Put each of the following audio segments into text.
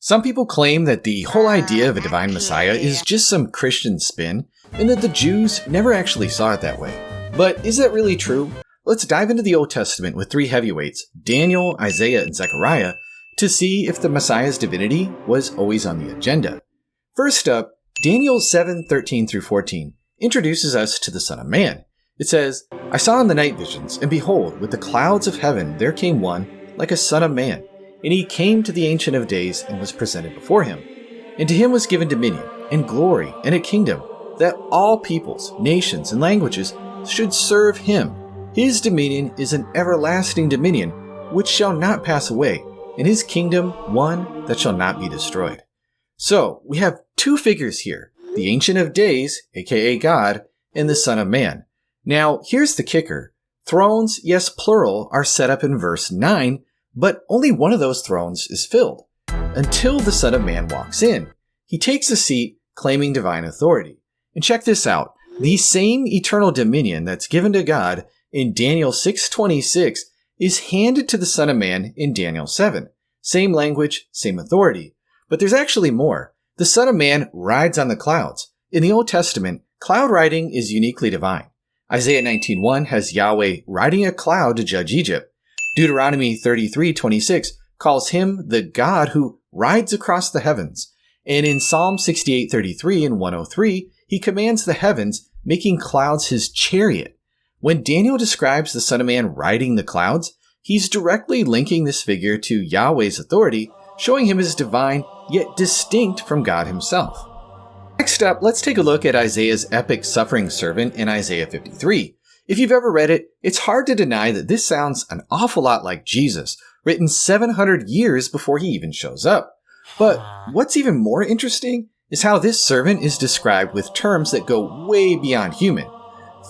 Some people claim that the whole idea of a divine Messiah is just some Christian spin, and that the Jews never actually saw it that way. But is that really true? Let's dive into the Old Testament with three heavyweights, Daniel, Isaiah, and Zechariah, to see if the Messiah's divinity was always on the agenda. First up, Daniel 7:13-14 introduces us to the Son of Man. It says, "I saw in the night visions, and behold, with the clouds of heaven there came one like a son of man. And he came to the Ancient of Days and was presented before him. And to him was given dominion, and glory, and a kingdom, that all peoples, nations, and languages should serve him. His dominion is an everlasting dominion, which shall not pass away, and his kingdom one that shall not be destroyed." So, we have two figures here, the Ancient of Days, aka God, and the Son of Man. Now, here's the kicker. Thrones, yes plural, are set up in verse 9, but only one of those thrones is filled, until the Son of Man walks in. He takes a seat, claiming divine authority. And check this out. The same eternal dominion that's given to God in Daniel 6:26 is handed to the Son of Man in Daniel 7. Same language, same authority. But there's actually more. The Son of Man rides on the clouds. In the Old Testament, cloud riding is uniquely divine. Isaiah 19:1 has Yahweh riding a cloud to judge Egypt. Deuteronomy 33:26 calls him the God who rides across the heavens. And in Psalm 68:33 and 103, he commands the heavens, making clouds his chariot. When Daniel describes the Son of Man riding the clouds, he's directly linking this figure to Yahweh's authority, showing him as divine, yet distinct from God himself. Next up, let's take a look at Isaiah's epic suffering servant in Isaiah 53. If you've ever read it, it's hard to deny that this sounds an awful lot like Jesus, written 700 years before he even shows up. But what's even more interesting is how this servant is described with terms that go way beyond human.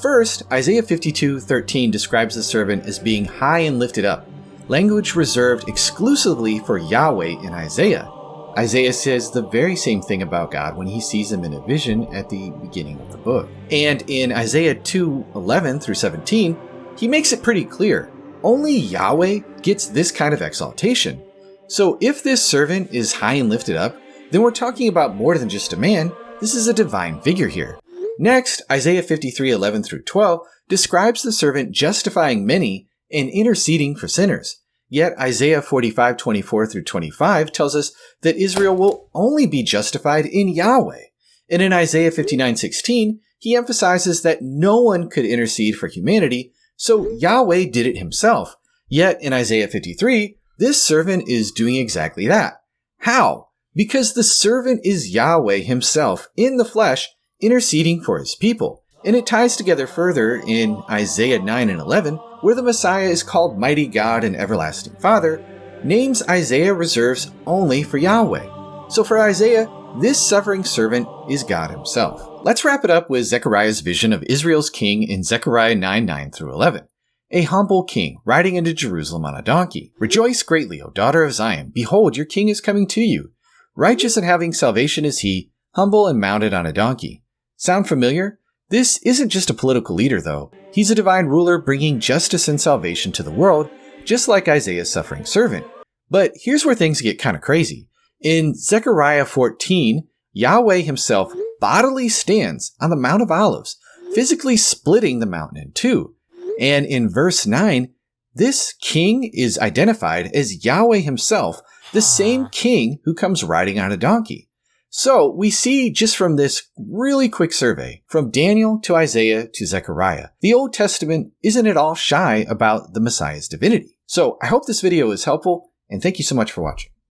First, Isaiah 52:13 describes the servant as being high and lifted up, language reserved exclusively for Yahweh in Isaiah. Isaiah says the very same thing about God when he sees him in a vision at the beginning of the book. And in Isaiah 2:11-17, he makes it pretty clear. Only Yahweh gets this kind of exaltation. So if this servant is high and lifted up, then we're talking about more than just a man. This is a divine figure here. Next, Isaiah 53:11-12 describes the servant justifying many and interceding for sinners. Yet Isaiah 45:24-25 tells us that Israel will only be justified in Yahweh. And in Isaiah 59:16, he emphasizes that no one could intercede for humanity, so Yahweh did it himself. Yet in Isaiah 53, this servant is doing exactly that. How? Because the servant is Yahweh himself in the flesh, interceding for his people. And it ties together further in Isaiah 9:11, where the Messiah is called Mighty God and Everlasting Father, names Isaiah reserves only for Yahweh. So for Isaiah, this suffering servant is God himself. Let's wrap it up with Zechariah's vision of Israel's king in Zechariah 9:9-11. A humble king riding into Jerusalem on a donkey. "Rejoice greatly, O daughter of Zion. Behold, your king is coming to you. Righteous and having salvation is he, humble and mounted on a donkey." Sound familiar? This isn't just a political leader, though. He's a divine ruler bringing justice and salvation to the world, just like Isaiah's suffering servant. But here's where things get kind of crazy. In Zechariah 14, Yahweh himself bodily stands on the Mount of Olives, physically splitting the mountain in two. And in verse 9, this king is identified as Yahweh himself, the same king who comes riding on a donkey. So we see just from this really quick survey, from Daniel to Isaiah to Zechariah, the Old Testament isn't at all shy about the Messiah's divinity. So I hope this video is helpful, and thank you so much for watching.